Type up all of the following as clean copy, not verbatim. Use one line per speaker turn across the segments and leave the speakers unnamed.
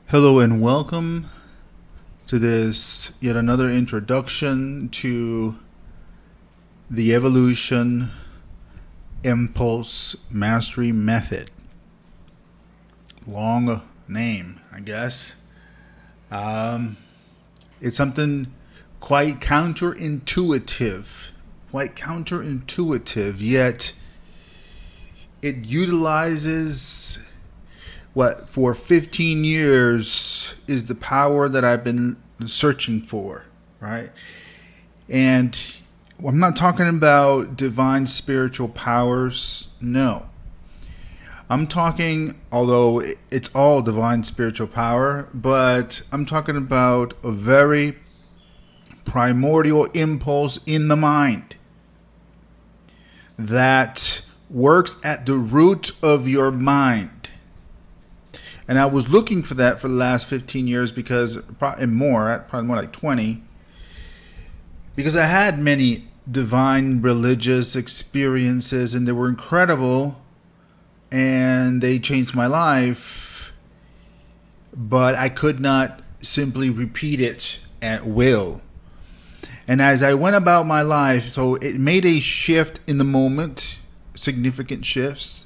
Hello and welcome to this yet another introduction to the Evolution Impulse Mastery Method. Long name, I guess. It's something quite counterintuitive, yet it utilizes what for 15 years is the power that I've been searching for, right? And I'm not talking about divine spiritual powers, no. I'm talking, although it's all divine spiritual power, but I'm talking about a very primordial impulse in the mind that works at the root of your mind. And I was looking for that for the last 15 years because, and more, probably more like 20, because I had many divine religious experiences and they were incredible and they changed my life, but I could not simply repeat it at will. And as I went about my life, so it made a shift in the moment, significant shifts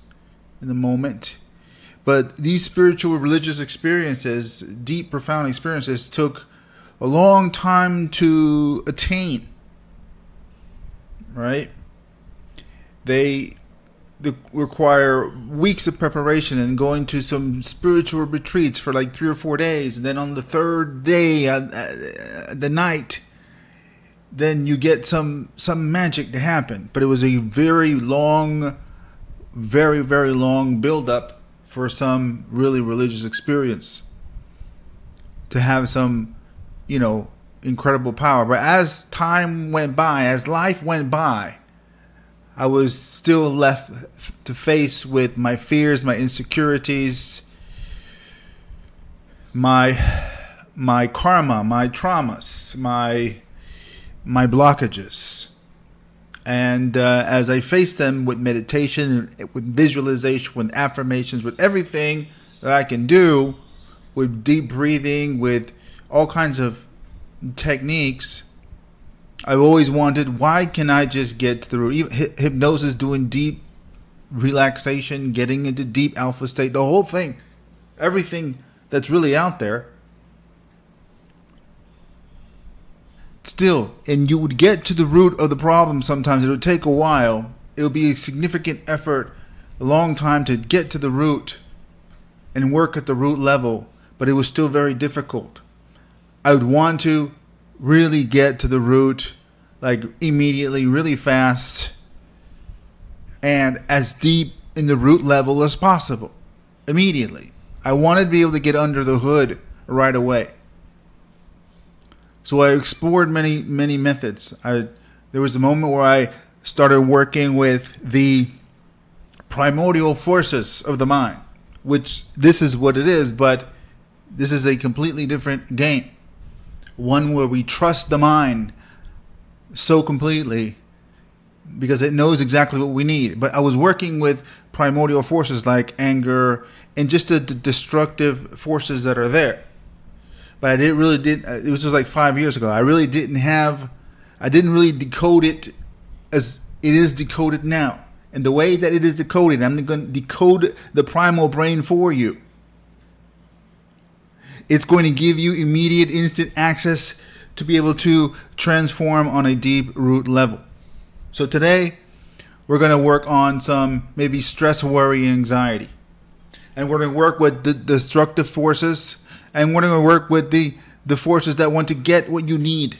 in the moment. But these spiritual religious experiences, deep, profound experiences, took a long time to attain, right? They require weeks of preparation and going to some spiritual retreats for like 3 or 4 days. And then on the third day, the night, then you get some magic to happen. But it was a very long, very, very long build-up for some really religious experience to have some, incredible power. But as time went by, as life went by, I was still left to face with my fears, my insecurities, my karma, my traumas, my blockages. And as I face them with meditation, with visualization, with affirmations, with everything that I can do, with deep breathing, with all kinds of techniques, I've always wondered, why can I just get through hypnosis, doing deep relaxation, getting into deep alpha state, the whole thing, everything that's really out there. Still, and you would get to the root of the problem sometimes. It would take a while. It would be a significant effort, a long time to get to the root and work at the root level, but it was still very difficult. I would want to really get to the root, like immediately, really fast, and as deep in the root level as possible, immediately. I wanted to be able to get under the hood right away. So I explored many methods. There was a moment where I started working with the primordial forces of the mind, which this is what it is, but this is a completely different game. One where we trust the mind so completely because it knows exactly what we need. But I was working with primordial forces like anger and just the destructive forces that are there. But it was just like 5 years ago. I didn't really decode it as it is decoded now. And the way that it is decoded, I'm going to decode the primal brain for you. It's going to give you immediate, instant access to be able to transform on a deep root level. So today, we're going to work on some maybe stress, worry, anxiety. And we're going to work with the destructive forces, and we're going to work with the forces that want to get what you need.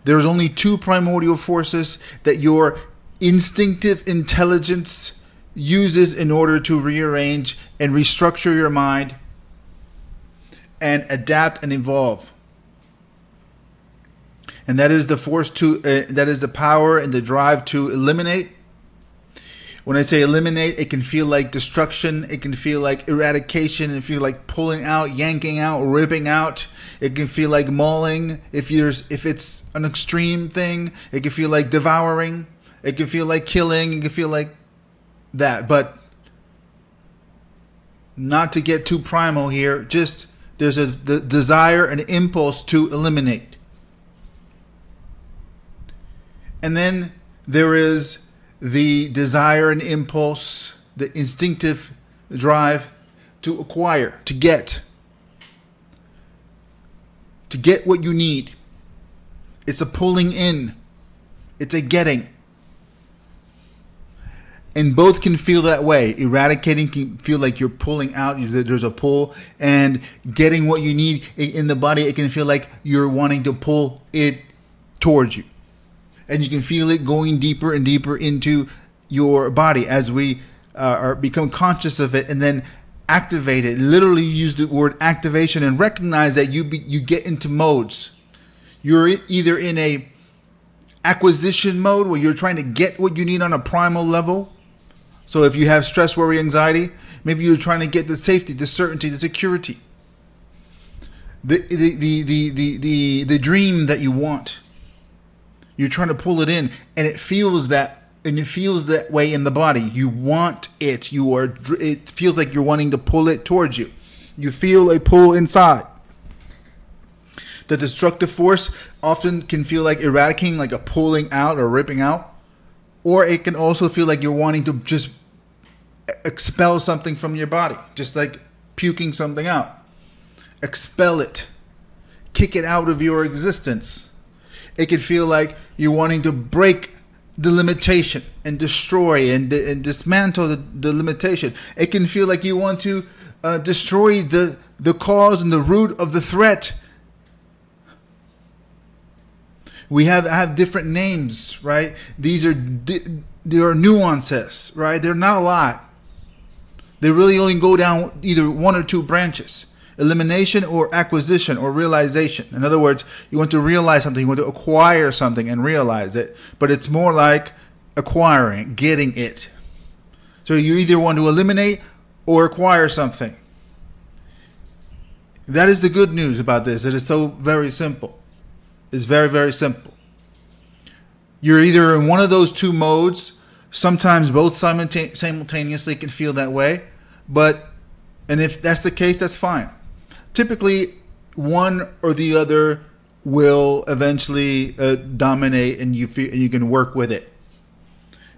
There's only 2 primordial forces that your instinctive intelligence uses in order to rearrange and restructure your mind and adapt and evolve. And that is the force that is the power and the drive to eliminate. When I say eliminate, it can feel like destruction. It can feel like eradication. It can feel like pulling out, yanking out, ripping out. It can feel like mauling. If it's an extreme thing, it can feel like devouring. It can feel like killing. It can feel like that. But not to get too primal here, just there's the desire and impulse to eliminate. And then there is the desire and impulse, the instinctive drive to acquire, to get what you need. It's a pulling in. It's a getting. And both can feel that way. Eradicating can feel like you're pulling out. There's a pull. And getting what you need in the body, it can feel like you're wanting to pull it towards you. And you can feel it going deeper and deeper into your body as we become conscious of it and then activate it. Literally use the word activation and recognize that you get into modes. You're either in a acquisition mode where you're trying to get what you need on a primal level. So if you have stress, worry, anxiety, maybe you're trying to get the safety, the certainty, the security, the dream that you want. You're trying to pull it in, and it feels that way in the body. You want it. It feels like you're wanting to pull it towards you. You feel a pull inside. The destructive force often can feel like eradicating, like a pulling out or ripping out. Or it can also feel like you're wanting to just expel something from your body, just like puking something out. Expel it. Kick it out of your existence. It can feel like you're wanting to break the limitation and destroy and dismantle the limitation. It can feel like you want to destroy the cause and the root of the threat. We have different names, right? There are nuances, right? They're not a lot. They really only go down either one or two branches. Elimination or acquisition or realization. In other words, you want to realize something, you want to acquire something and realize it, but it's more like acquiring, getting it. So you either want to eliminate or acquire something. That is the good news about this. It is so very simple. It's very, very simple. You're either in one of those two modes. Sometimes both simultaneously can feel that way. And if that's the case, that's fine. Typically, one or the other will eventually dominate, and you can work with it.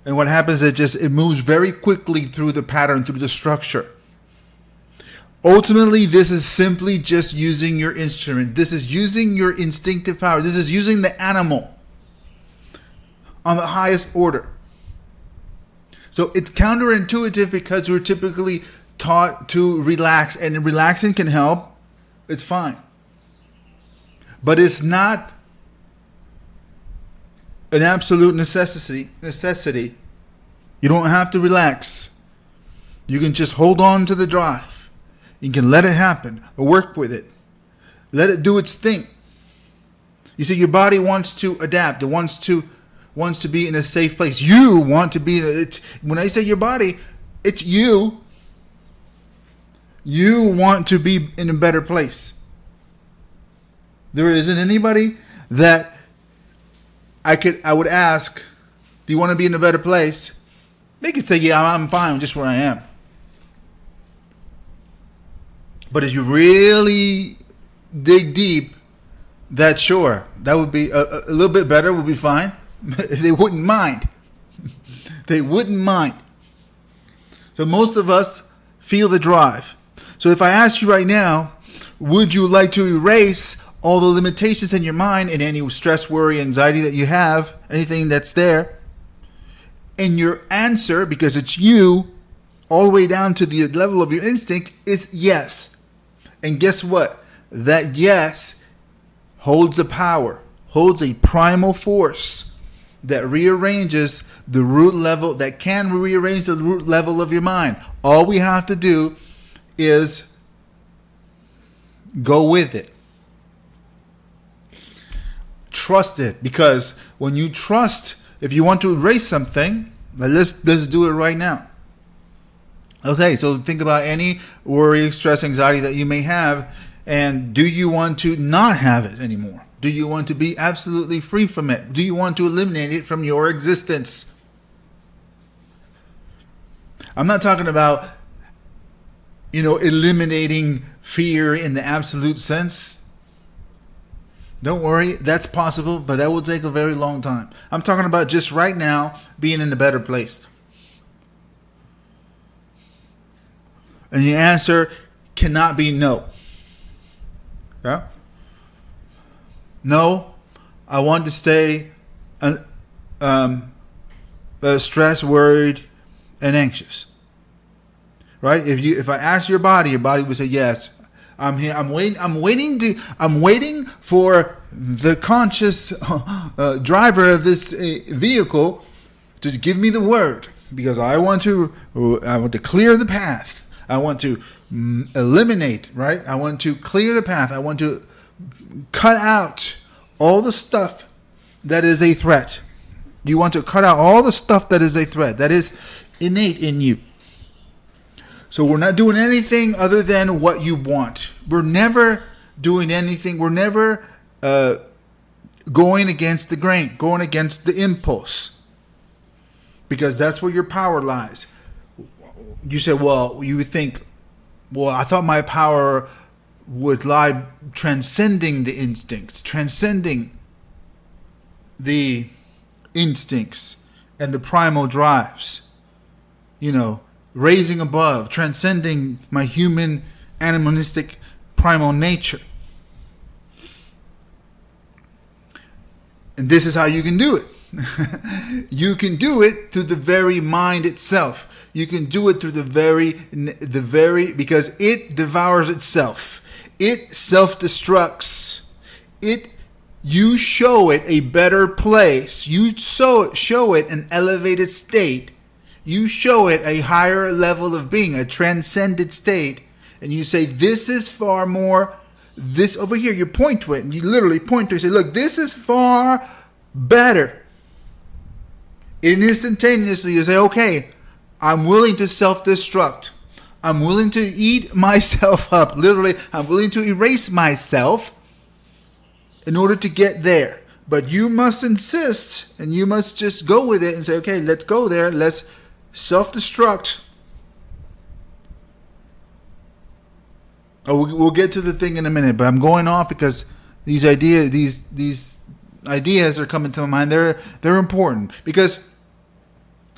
And what happens is it moves very quickly through the pattern, through the structure. Ultimately, this is simply just using your instrument. This is using your instinctive power. This is using the animal on the highest order. So it's counterintuitive because we're typically taught to relax, and relaxing can help. It's fine. But it's not an absolute necessity. You don't have to relax. You can just hold on to the drive. You can let it happen or work with it. Let it do its thing. You see, your body wants to adapt. It wants to be in a safe place. You want to be when I say your body, it's you. You want to be in a better place. There isn't anybody that I would ask, do you want to be in a better place? They could say, yeah, I'm fine just where I am. But if you really dig deep, that sure, that would be a little bit better, would be fine. They wouldn't mind. They wouldn't mind. So most of us feel the drive. So if I ask you right now, would you like to erase all the limitations in your mind and any stress, worry, anxiety that you have, anything that's there? And your answer, because it's you, all the way down to the level of your instinct, is yes. And guess what? That yes holds a power, holds a primal force that rearranges the root level, that can rearrange the root level of your mind. All we have to do is go with it. Trust it, because when you trust, if you want to erase something, let's do it right now. Okay, so think about any worry, stress, anxiety that you may have, and do you want to not have it anymore? Do you want to be absolutely free from it? Do you want to eliminate it from your existence? I'm not talking about eliminating fear in the absolute sense. Don't worry, that's possible, but that will take a very long time. I'm talking about just right now being in a better place. And the answer cannot be no. Yeah? No, I want to stay stressed, worried, and anxious. Right? If I ask your body would say yes. I'm here. I'm waiting for the conscious driver of this vehicle to give me the word, because I want to clear the path. I want to eliminate. Right? I want to clear the path. I want to cut out all the stuff that is a threat. You want to cut out all the stuff that is a threat, that is innate in you. So we're not doing anything other than what you want. We're never doing anything. We're never going against the grain, going against the impulse, because that's where your power lies. You say, well, you would think, well, I thought my power would lie transcending the instincts, transcending the instincts and the primal drives, raising above, transcending my human animalistic primal nature. And this is how you can do it. You can do it through the very mind itself. You can do it through the very, because it devours itself. It self-destructs. You show it a better place. You show it an elevated state. You show it a higher level of being, a transcended state. And you say, this is far more, this over here. You point to it, and you literally point to it and say, look, this is far better. And instantaneously you say, okay, I'm willing to self-destruct. I'm willing to eat myself up. Literally, I'm willing to erase myself in order to get there. But you must insist, and you must just go with it and say, okay, let's go there. Let's self-destruct. We'll get to the thing in a minute, but I'm going off because these ideas are coming to my mind. They're important, because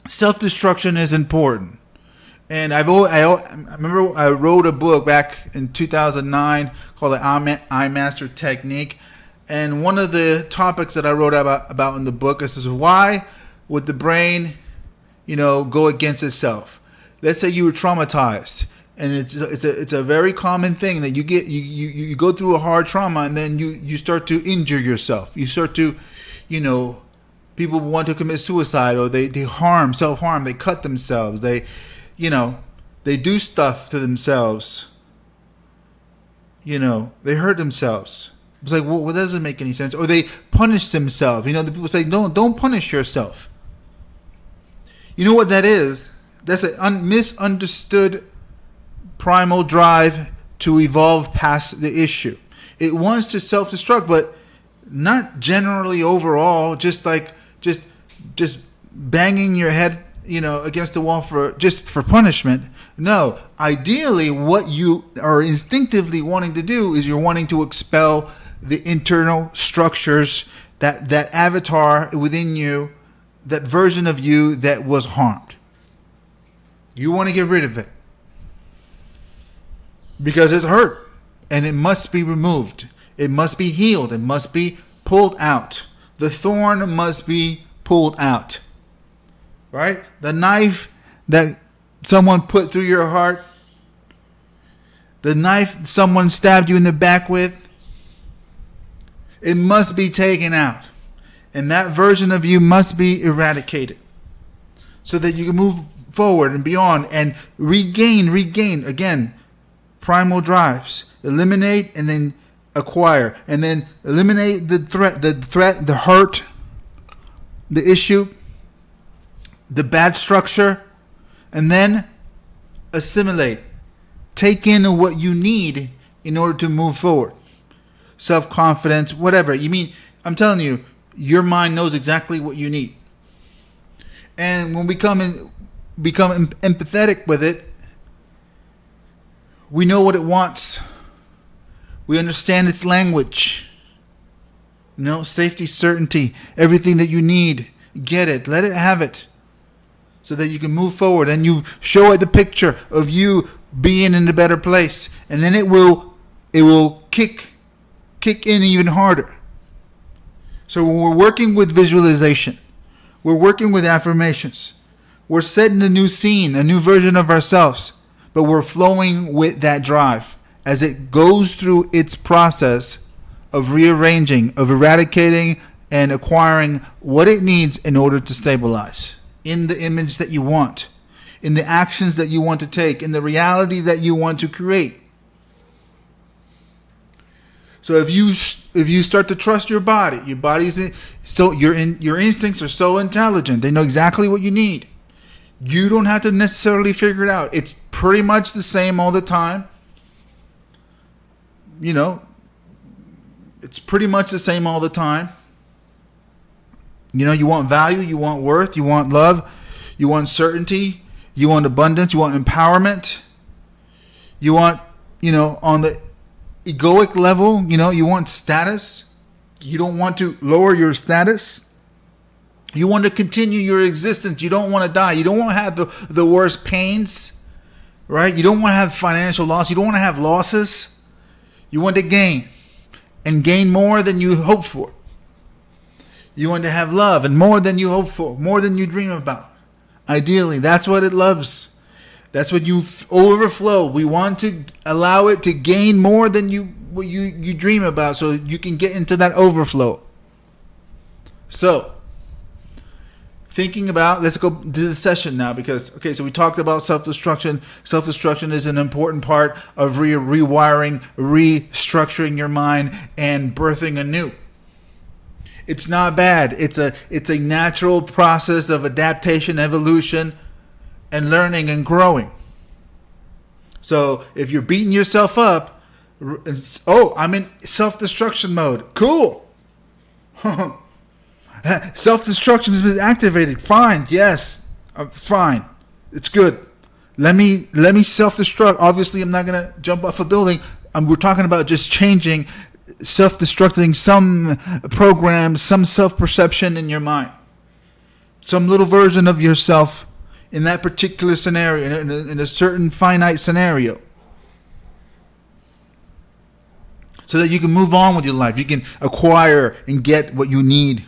self-destruction is important. And I remember I wrote a book back in 2009 called the I Master Technique. And one of the topics that I wrote about in the book is why would the brain, go against itself? Let's say you were traumatized, and it's a very common thing that you go through a hard trauma, and then you start to injure yourself. You start to, people want to commit suicide, or they self-harm, they cut themselves, they do stuff to themselves. They hurt themselves. It's like, well, that doesn't make any sense. Or they punish themselves. The people say, don't punish yourself. You know what that is? That's a misunderstood primal drive to evolve past the issue. It wants to self-destruct, but not generally overall, just banging your head, against the wall for punishment. No, ideally what you are instinctively wanting to do is you're wanting to expel the internal structures, that avatar within you, that version of you that was harmed. You want to get rid of it because it's hurt, and it must be removed. It must be healed. It must be pulled out. The thorn must be pulled out. Right? The knife that someone put through your heart, the knife someone stabbed you in the back with, it must be taken out. And that version of you must be eradicated so that you can move forward and beyond and regain, again, primal drives. Eliminate and then acquire. And then eliminate the threat, the hurt, the issue, the bad structure, and then assimilate. Take in what you need in order to move forward. Self-confidence, whatever. I'm telling you, your mind knows exactly what you need. And when we become empathetic with it, We know what it wants. We understand its language. Safety, certainty, everything that you need. Get it. Let it have it. So that you can move forward. And you show it the picture of you being in a better place. And then it will kick in even harder. So when we're working with visualization, we're working with affirmations, we're setting a new scene, a new version of ourselves, but we're flowing with that drive as it goes through its process of rearranging, of eradicating and acquiring what it needs in order to stabilize in the image that you want, in the actions that you want to take, in the reality that you want to create. So if you start to trust your body, your instincts are so intelligent. They know exactly what you need. You don't have to necessarily figure it out. It's pretty much the same all the time. It's pretty much the same all the time. You want value, you want worth, you want love, you want certainty, you want abundance, you want empowerment. You want, on the egoic level, you want status. You don't want to lower your status. You want to continue your existence. You don't want to die. You don't want to have the worst pains, right? You don't want to have financial loss. You don't want to have losses. You want to gain and gain more than you hope for. You want to have love and more than you hope for, more than you dream about. Ideally, that's what it loves. That's what you overflow. We want to allow it to gain more than what you dream about, so you can get into that overflow. So, thinking about, let's go to the session now, because, so we talked about self-destruction. Self-destruction is an important part of rewiring, restructuring your mind, and birthing anew. It's not bad. It's a natural process of adaptation, evolution, and learning and growing. So if you're beating yourself up, I'm in self-destruction mode. Cool. Self-destruction has been activated. Fine. Yes. Fine. It's good. Let me self-destruct. Obviously, I'm not going to jump off a building. We're talking about just changing, self-destructing some programs, some self-perception in your mind. Some little version of yourself in that particular scenario, in a certain finite scenario. So that you can move on with your life. You can acquire and get what you need.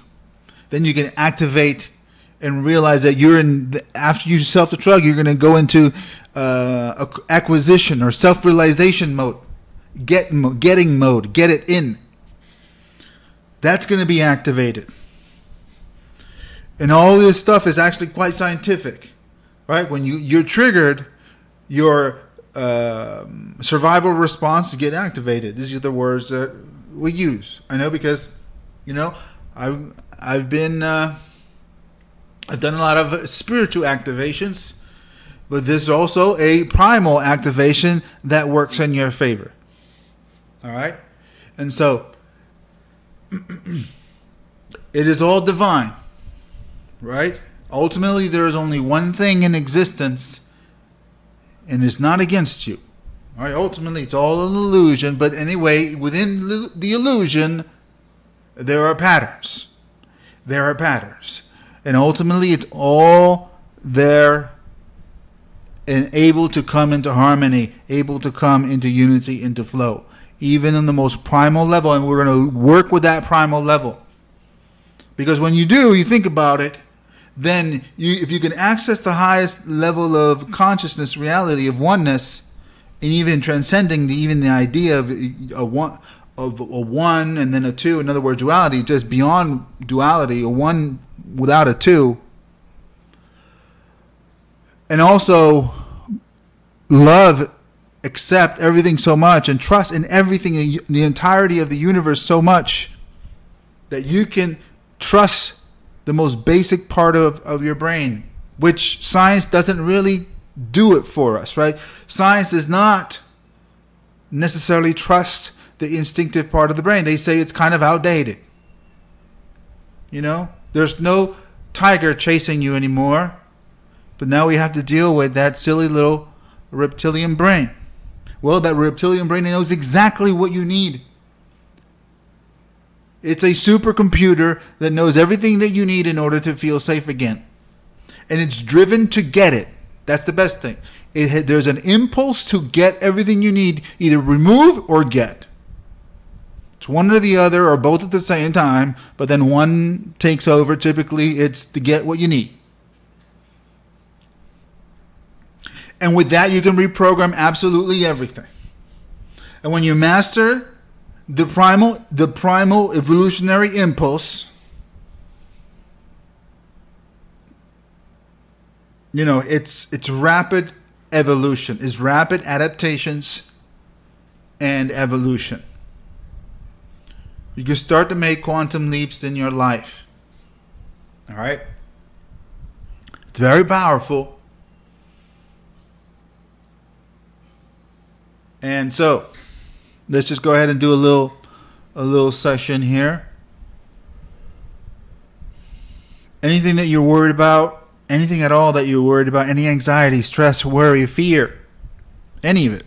Then you can activate and realize that after you self-destruct, you're going to go into acquisition or self-realization mode. Getting mode. Get it in. That's going to be activated. And all this stuff is actually quite scientific. Right? When you're triggered, your survival response to get activated. These are the words that we use. I know because, I've done a lot of spiritual activations, but there's also a primal activation that works in your favor. All right? And so, it is all divine, right? Ultimately, there is only one thing in existence, and it's not against you. All right? Ultimately, it's all an illusion, but anyway, within the illusion, there are patterns. There are patterns. And ultimately, it's all there and able to come into harmony, able to come into unity, into flow, even in the most primal level. And we're going to work with that primal level. Because when you do, you think about it, then if you can access the highest level of consciousness, reality of oneness, and even transcending the idea of a one and then a two, in other words, duality, just beyond duality, a one without a two, and also love, accept everything so much, and trust in everything, the entirety of the universe so much that you can trust the most basic part of your brain, which science doesn't really do it for us, right? Science does not necessarily trust the instinctive part of the brain. They say it's kind of outdated. There's no tiger chasing you anymore, but now we have to deal with that silly little reptilian brain, Well, that reptilian brain knows exactly what you need. It's a supercomputer that knows everything that you need in order to feel safe again. And it's driven to get it. That's the best thing. There's an impulse to get everything you need, either remove or get. It's one or the other or both at the same time, but then one takes over. Typically, it's to get what you need. And with that, you can reprogram absolutely everything. And when you master the primal evolutionary impulse, it's rapid evolution, is rapid adaptations and evolution. You can start to make quantum leaps in your life. All right? It's very powerful. And so, let's just go ahead and do a little session here. Anything that you're worried about, anything at all that you're worried about, any anxiety, stress, worry, fear, any of it.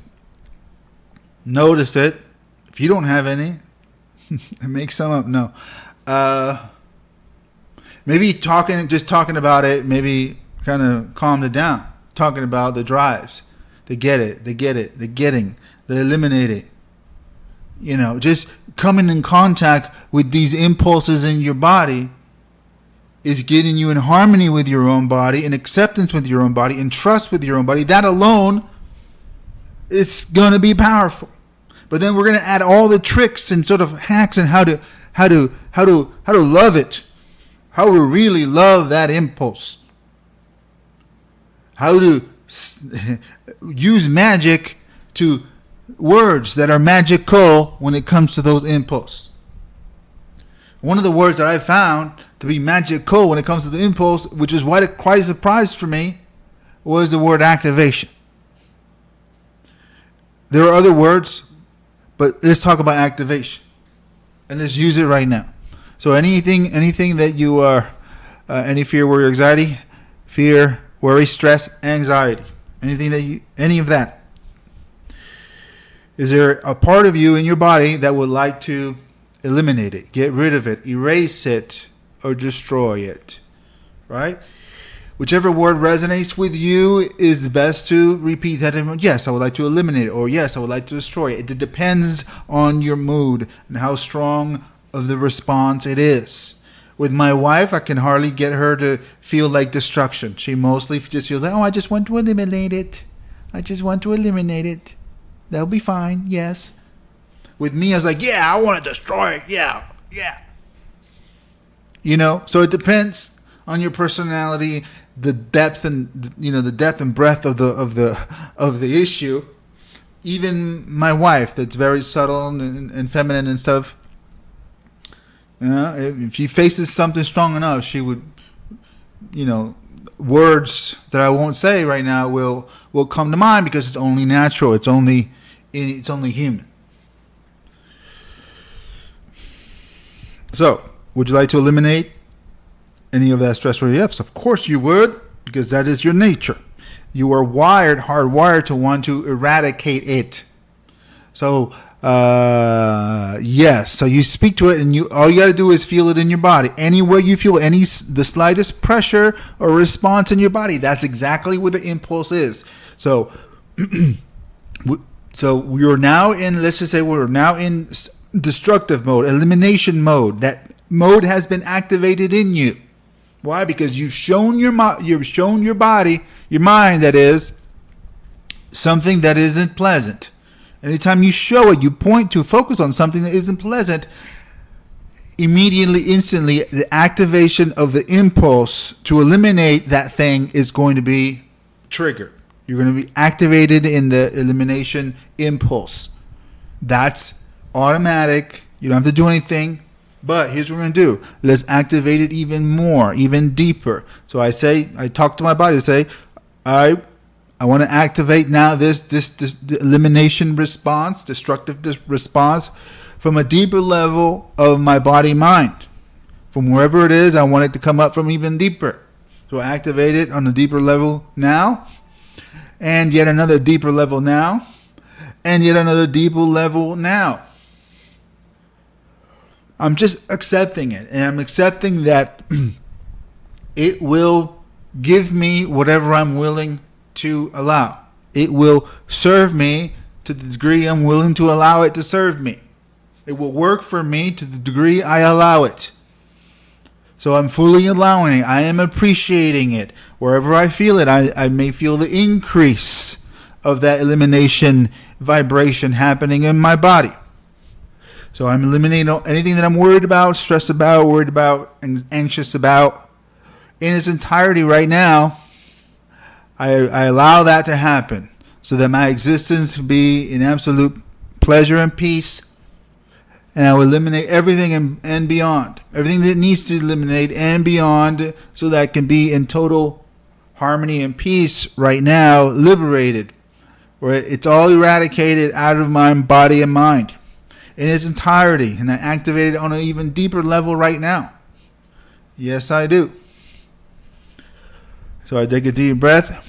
Notice it. If you don't have any, make some up. No. Maybe just talking about it, maybe kind of calmed it down. Talking about the drives. They get it, the getting, the eliminating. Just coming in contact with these impulses in your body is getting you in harmony with your own body, in acceptance with your own body, in trust with your own body. That alone, it's going to be powerful. But then we're going to add all the tricks and sort of hacks and how to love it, how to really love that impulse, how to use magic to words that are magical when it comes to those impulses. One of the words that I found to be magical when it comes to the impulse, which is quite a surprise for me, was the word activation. There are other words, but let's talk about activation. And let's use it right now. So anything that you are, any fear, worry, anxiety, fear, worry, stress, anxiety, any of that. Is there a part of you in your body that would like to eliminate it, get rid of it, erase it, or destroy it? Right? Whichever word resonates with you is best to repeat that. Yes, I would like to eliminate it, or yes, I would like to destroy it. It depends on your mood and how strong of the response it is. With my wife, I can hardly get her to feel like destruction. She mostly just feels like, I just want to eliminate it. I just want to eliminate it. That'll be fine, yes. With me, I was like, yeah, I want to destroy it. Yeah. So it depends on your personality, the depth and breadth of the issue. Even my wife, that's very subtle and feminine and stuff. If she faces something strong enough, she would, words that I won't say right now will come to mind because it's only natural. It's only human. So, would you like to eliminate any of that stress? Yes, of course you would, because that is your nature. You are hardwired to want to eradicate it. So, yes. So you speak to it, and all you got to do is feel it in your body. Anywhere you feel the slightest pressure or response in your body, that's exactly where the impulse is. So, we're now in. Let's just say we're now in destructive mode, elimination mode. That mode has been activated in you. Why? Because you've shown your body, your mind, that is, something that isn't pleasant. Anytime you show it, you point to, focus on something that isn't pleasant, immediately, instantly, the activation of the impulse to eliminate that thing is going to be triggered. You're going to be activated in the elimination impulse. That's automatic. You don't have to do anything. But here's what we're going to do. Let's activate it even more, even deeper. So I talk to my body, I say, I want to activate now this elimination response, destructive response, from a deeper level of my body-mind. From wherever it is, I want it to come up from even deeper. So I activate it on a deeper level now, and yet another deeper level now. and yet another deeper level now. I'm just accepting it, and I'm accepting that it will give me whatever I'm willing to allow. It will serve me to the degree I'm willing to allow it to serve me. It will work for me to the degree I allow it. So I'm fully allowing it. I am appreciating it. Wherever I feel it, I may feel the increase of that elimination vibration happening in my body. So I'm eliminating anything that I'm worried about, stressed about, worried about, and anxious about in its entirety right now. I allow that to happen so that my existence be in absolute pleasure and peace. And I will eliminate everything and beyond. Everything that needs to eliminate and beyond, so that it can be in total harmony and peace right now, liberated. Where it's all eradicated out of my body and mind in its entirety. And I activate it on an even deeper level right now. Yes, I do. So I take a deep breath.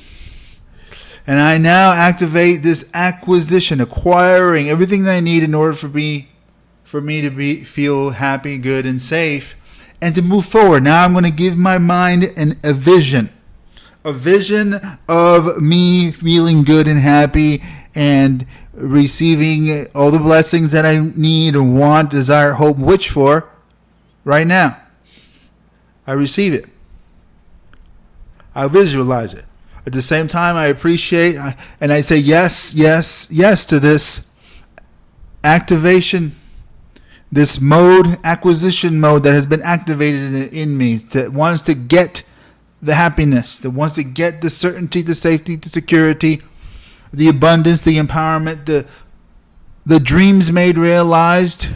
And I now activate this acquisition, acquiring everything that I need in order for me to feel happy, good, and safe, and to move forward. Now I'm going to give my mind a vision of me feeling good and happy and receiving all the blessings that I need and want, desire, hope, wish for right now. I receive it. I visualize it. At the same time, I appreciate and I say yes, yes, yes to this activation, this mode, acquisition mode that has been activated in me, that wants to get the happiness, that wants to get the certainty, the safety, the security, the abundance, the empowerment, the dreams made realized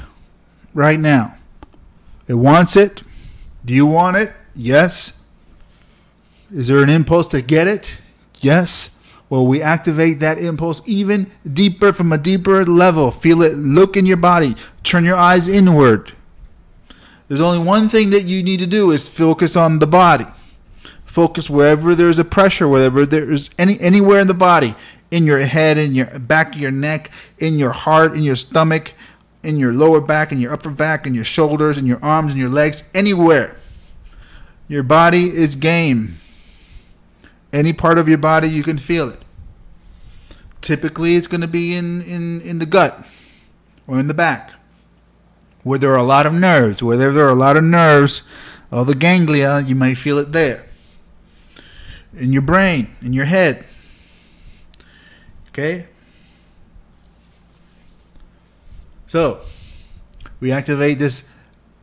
right now. It wants it. Do you want it? Yes. Is there an impulse to get it? Yes. Well, we activate that impulse even deeper, from a deeper level. Feel it. Look in your body. Turn your eyes inward. There's only one thing that you need to do, is focus on the body. Focus wherever there's a pressure, wherever there's anywhere in the body, in your head, in your back of your neck, in your heart, in your stomach, in your lower back, in your upper back, in your shoulders, in your arms, in your legs, anywhere. Your body is game. Any part of your body, you can feel it. Typically, it's going to be in the gut or in the back, where there are a lot of nerves. Where there are a lot of nerves, all the ganglia, you may feel it there. In your brain, in your head. Okay? So, we activate this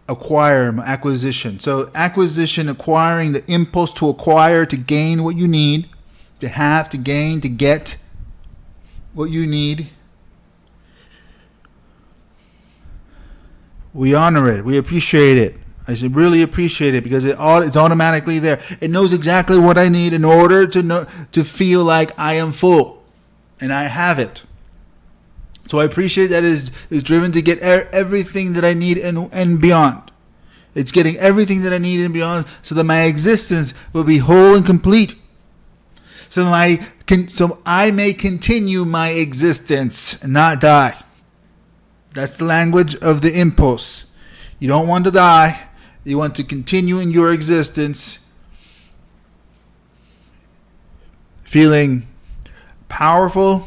acquisition. So acquisition, acquiring, the impulse to acquire, to gain what you need, to have, to gain, to get what you need. We honor it. We appreciate it. I should really appreciate it, because it's automatically there. It knows exactly what I need in order to feel like I am full and I have it. So I appreciate that it is driven to get everything that I need and beyond. It's getting everything that I need and beyond, so that my existence will be whole and complete. So I may continue my existence and not die. That's the language of the impulse. You don't want to die. You want to continue in your existence, feeling powerful,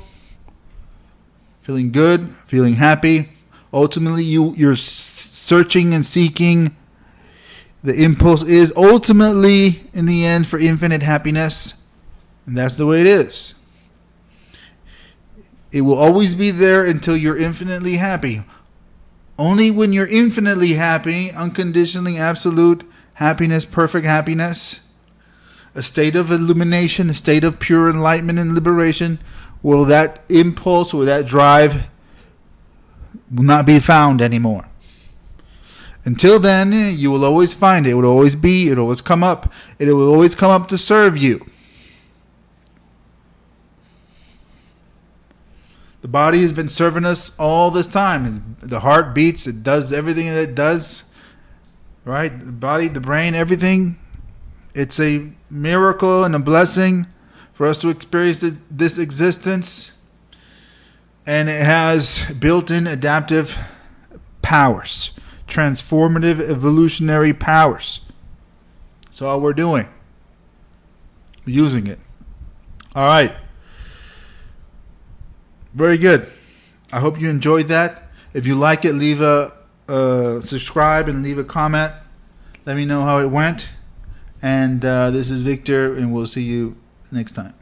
feeling good, feeling happy. Ultimately, you're searching and seeking. The impulse is ultimately, in the end, for infinite happiness. And that's the way it is. It will always be there until you're infinitely happy. Only when you're infinitely happy, unconditionally, absolute happiness, perfect happiness, a state of illumination, a state of pure enlightenment and liberation, will that impulse or that drive will not be found anymore. Until then, you will always find it. It will always be. It will always come up. It will always come up to serve you. The body has been serving us all this time. The heart beats. It does everything that it does. Right? The body, the brain, everything. It's a miracle and a blessing for us to experience this existence. and it has built-in adaptive powers, transformative evolutionary powers. That's all we're doing. We're using it. All right. Very good. I hope you enjoyed that. If you like it, leave a subscribe and leave a comment. Let me know how it went. And this is Victor, and we'll see you next time.